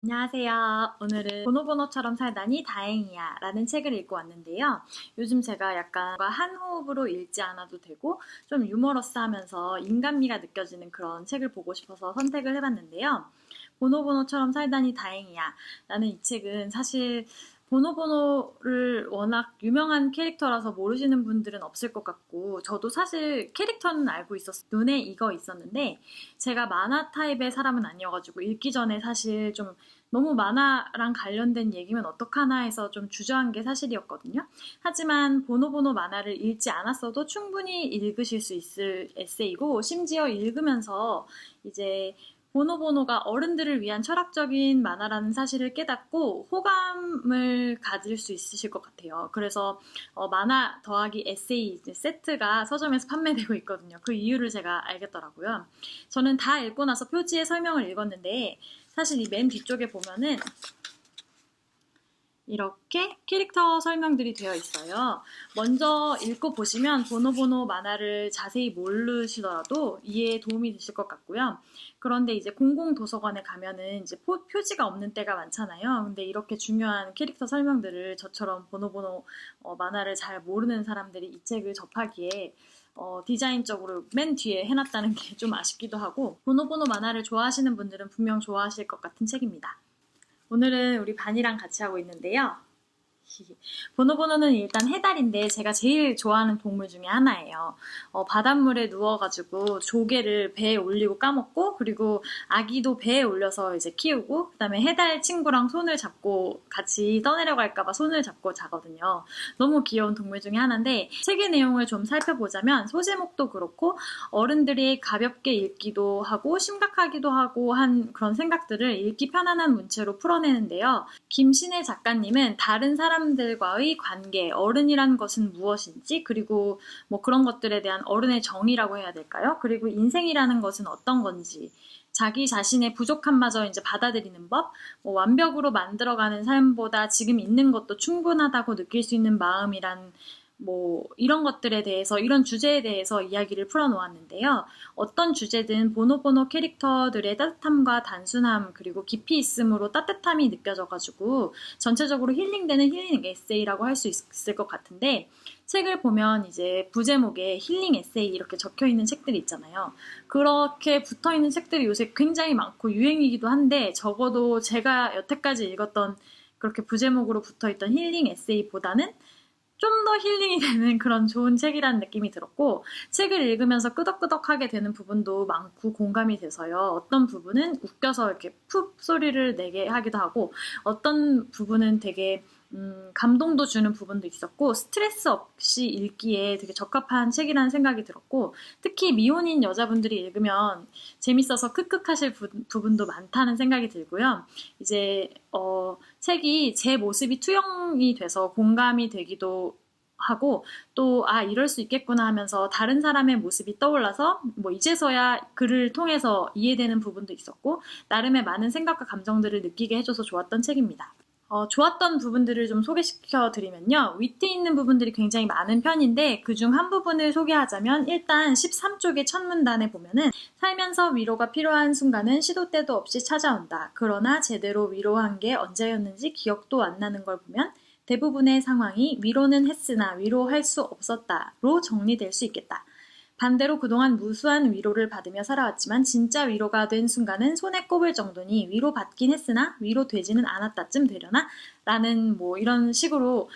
안녕하세요. 오늘은 보노보노처럼 살다니 다행이야 라는 책을 읽고 왔는데요. 요즘 제가 약간 한 호흡으로 읽지 않아도 되고 좀 유머러스하면서 인간미가 느껴지는 그런 책을 보고 싶어서 선택을 해봤는데요. 보노보노처럼 살다니 다행이야 라는 이 책은 사실 보노보노를 워낙 유명한 캐릭터라서 모르시는 분들은 없을 것 같고, 저도 사실 캐릭터는 알고 눈에 익어 있었는데 제가 만화 타입의 사람은 아니어가지고 읽기 전에 사실 좀 너무 만화랑 관련된 얘기면 어떡하나 해서 좀 주저한 게 사실이었거든요. 하지만 보노보노 만화를 읽지 않았어도 충분히 읽으실 수 있을 에세이고, 심지어 읽으면서 이제 보노보노가 어른들을 위한 철학적인 만화라는 사실을 깨닫고 호감을 가질 수 있으실 것 같아요. 그래서 만화 더하기 에세이 세트가 서점에서 판매되고 있거든요. 그 이유를 제가 알겠더라고요. 저는 다 읽고 나서 표지의 설명을 읽었는데, 사실 이 맨 뒤쪽에 보면은 이렇게 캐릭터 설명들이 되어 있어요. 먼저 읽고 보시면 보노보노 만화를 자세히 모르시더라도 이해에 도움이 되실 것 같고요. 그런데 이제 공공도서관에 가면은 이제 표지가 없는 때가 많잖아요. 근데 이렇게 중요한 캐릭터 설명들을 저처럼 보노보노 만화를 잘 모르는 사람들이 이 책을 접하기에 디자인적으로 맨 뒤에 해놨다는 게 좀 아쉽기도 하고, 보노보노 만화를 좋아하시는 분들은 분명 좋아하실 것 같은 책입니다. 오늘은 우리 반이랑 같이 하고 있는데요. 보노보노는 일단 해달인데 제가 제일 좋아하는 동물 중에 하나예요. 바닷물에 누워가지고 조개를 배에 올리고 까먹고, 그리고 아기도 배에 올려서 이제 키우고, 그다음에 해달 친구랑 손을 잡고 같이 떠내려갈까봐 손을 잡고 자거든요. 너무 귀여운 동물 중에 하나인데, 책의 내용을 좀 살펴보자면 소제목도 그렇고 어른들이 가볍게 읽기도 하고 심각하기도 하고 한 그런 생각들을 읽기 편안한 문체로 풀어내는데요. 김신혜 작가님은 다른 사람들과의 관계, 어른이란 것은 무엇인지, 그리고 뭐 그런 것들에 대한 어른의 정의라고 해야 될까요? 그리고 인생이라는 것은 어떤 건지, 자기 자신의 부족함마저 이제 받아들이는 법, 완벽으로 만들어가는 삶보다 지금 있는 것도 충분하다고 느낄 수 있는 마음이란 이런 것들에 대해서, 이런 주제에 대해서 이야기를 풀어놓았는데요. 어떤 주제든 보노보노 캐릭터들의 따뜻함과 단순함, 그리고 깊이 있음으로 따뜻함이 느껴져가지고 전체적으로 힐링되는 힐링 에세이라고 할 수 있을 것 같은데, 책을 보면 이제 부제목에 힐링 에세이 이렇게 적혀있는 책들이 있잖아요. 그렇게 붙어있는 책들이 요새 굉장히 많고 유행이기도 한데, 적어도 제가 여태까지 읽었던 그렇게 부제목으로 붙어있던 힐링 에세이보다는 좀 더 힐링이 되는 그런 좋은 책이라는 느낌이 들었고, 책을 읽으면서 끄덕끄덕하게 되는 부분도 많고 공감이 돼서요. 어떤 부분은 웃겨서 이렇게 푹 소리를 내게 하기도 하고, 어떤 부분은 되게 감동도 주는 부분도 있었고, 스트레스 없이 읽기에 되게 적합한 책이라는 생각이 들었고, 특히 미혼인 여자분들이 읽으면 재밌어서 크크하실 부분도 많다는 생각이 들고요. 이제 책이 제 모습이 투영이 돼서 공감이 되기도 하고, 또 이럴 수 있겠구나 하면서 다른 사람의 모습이 떠올라서 이제서야 글을 통해서 이해되는 부분도 있었고, 나름의 많은 생각과 감정들을 느끼게 해줘서 좋았던 책입니다. 좋았던 부분들을 좀 소개시켜 드리면요. 위트 있는 부분들이 굉장히 많은 편인데, 그중 한 부분을 소개하자면, 일단 13쪽의 첫 문단에 보면은, 살면서 위로가 필요한 순간은 시도 때도 없이 찾아온다. 그러나 제대로 위로한 게 언제였는지 기억도 안 나는 걸 보면 대부분의 상황이 위로는 했으나 위로할 수 없었다로 정리될 수 있겠다. 반대로 그동안 무수한 위로를 받으며 살아왔지만 진짜 위로가 된 순간은 손에 꼽을 정도니 위로받긴 했으나 위로되지는 않았다쯤 되려나? 라는 이런 식으로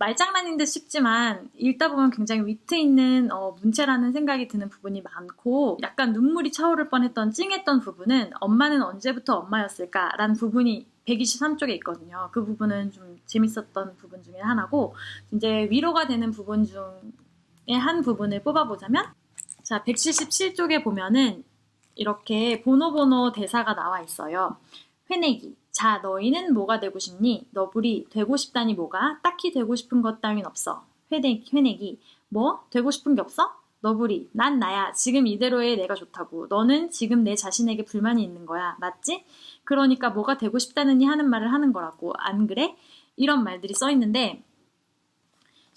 말장난인 듯 싶지만 읽다 보면 굉장히 위트 있는 문체라는 생각이 드는 부분이 많고, 약간 눈물이 차오를 뻔했던 찡했던 부분은 엄마는 언제부터 엄마였을까라는 부분이 123쪽에 있거든요. 그 부분은 좀 재밌었던 부분 중에 하나고, 이제 위로가 되는 부분 중에 한 부분을 뽑아보자면, 자, 177쪽에 보면은 이렇게 보노보노 대사가 나와 있어요. 회내기. 자, 너희는 뭐가 되고 싶니? 너부리. 되고 싶다니 뭐가? 딱히 되고 싶은 것 따윈 없어. 회내기. 뭐? 되고 싶은 게 없어? 너부리. 난 나야. 지금 이대로의 내가 좋다고. 너는 지금 내 자신에게 불만이 있는 거야. 맞지? 그러니까 뭐가 되고 싶다느니 하는 말을 하는 거라고. 안 그래? 이런 말들이 써 있는데,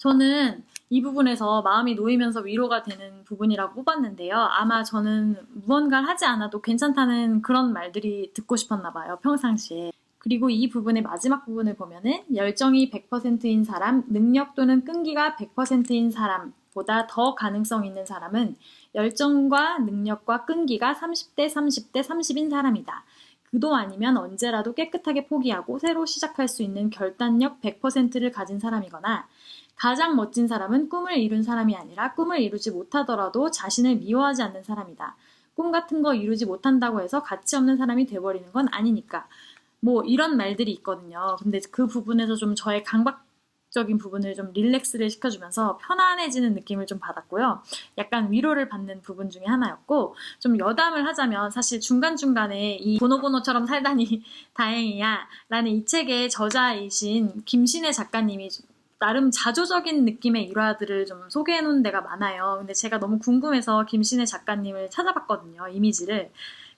저는 이 부분에서 마음이 놓이면서 위로가 되는 부분이라고 뽑았는데요. 아마 저는 무언가를 하지 않아도 괜찮다는 그런 말들이 듣고 싶었나 봐요, 평상시에. 그리고 이 부분의 마지막 부분을 보면은 열정이 100%인 사람, 능력 또는 끈기가 100%인 사람보다 더 가능성 있는 사람은 열정과 능력과 끈기가 30대, 30대, 30인 사람이다. 그도 아니면 언제라도 깨끗하게 포기하고 새로 시작할 수 있는 결단력 100%를 가진 사람이거나 가장 멋진 사람은 꿈을 이룬 사람이 아니라 꿈을 이루지 못하더라도 자신을 미워하지 않는 사람이다. 꿈 같은 거 이루지 못한다고 해서 가치 없는 사람이 돼버리는 건 아니니까. 뭐 이런 말들이 있거든요. 근데 그 부분에서 좀 저의 강박적인 부분을 좀 릴렉스를 시켜주면서 편안해지는 느낌을 좀 받았고요. 약간 위로를 받는 부분 중에 하나였고, 좀 여담을 하자면 사실 중간중간에 이 보노보노처럼 살다니 다행이야 라는 이 책의 저자이신 김신혜 작가님이 나름 자조적인 느낌의 일화들을 좀 소개해 놓은 데가 많아요. 근데 제가 너무 궁금해서 김신혜 작가님을 찾아봤거든요, 이미지를.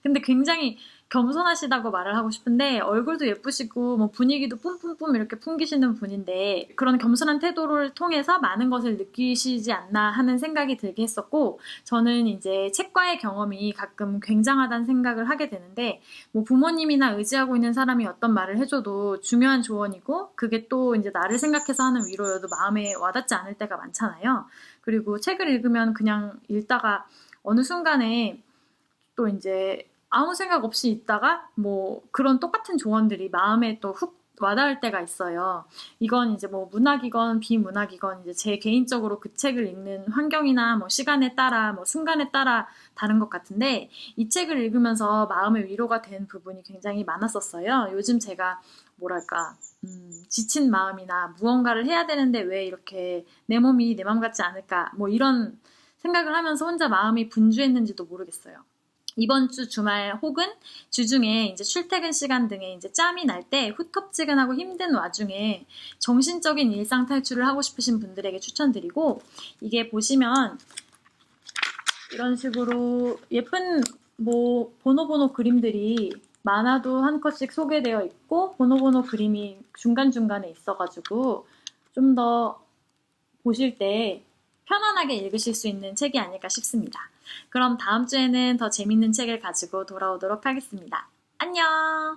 근데 굉장히 겸손하시다고 말을 하고 싶은데 얼굴도 예쁘시고 뭐 분위기도 뿜뿜뿜 이렇게 풍기시는 분인데 그런 겸손한 태도를 통해서 많은 것을 느끼시지 않나 하는 생각이 들게 했었고, 저는 이제 책과의 경험이 가끔 굉장하다는 생각을 하게 되는데 뭐 부모님이나 의지하고 있는 사람이 어떤 말을 해줘도 중요한 조언이고 그게 또 이제 나를 생각해서 하는 위로여도 마음에 와닿지 않을 때가 많잖아요. 그리고 책을 읽으면 그냥 읽다가 어느 순간에 또 이제 아무 생각 없이 있다가 뭐 그런 똑같은 조언들이 마음에 또 훅 와닿을 때가 있어요. 이건 이제 뭐 문학이건 비문학이건 이제 제 개인적으로 그 책을 읽는 환경이나 뭐 시간에 따라 뭐 순간에 따라 다른 것 같은데 이 책을 읽으면서 마음의 위로가 된 부분이 굉장히 많았었어요. 요즘 제가 뭐랄까 지친 마음이나 무언가를 해야 되는데 왜 이렇게 내 몸이 내 맘 같지 않을까 뭐 이런 생각을 하면서 혼자 마음이 분주했는지도 모르겠어요. 이번 주 주말 혹은 주중에 이제 출퇴근 시간 등에 이제 짬이 날 때 후텁지근하고 힘든 와중에 정신적인 일상 탈출을 하고 싶으신 분들에게 추천드리고, 이게 보시면 이런 식으로 예쁜 뭐 보노보노 그림들이 만화도 한 컷씩 소개되어 있고 보노보노 그림이 중간중간에 있어가지고 좀 더 보실 때 편안하게 읽으실 수 있는 책이 아닐까 싶습니다. 그럼 다음 주에는 더 재밌는 책을 가지고 돌아오도록 하겠습니다. 안녕!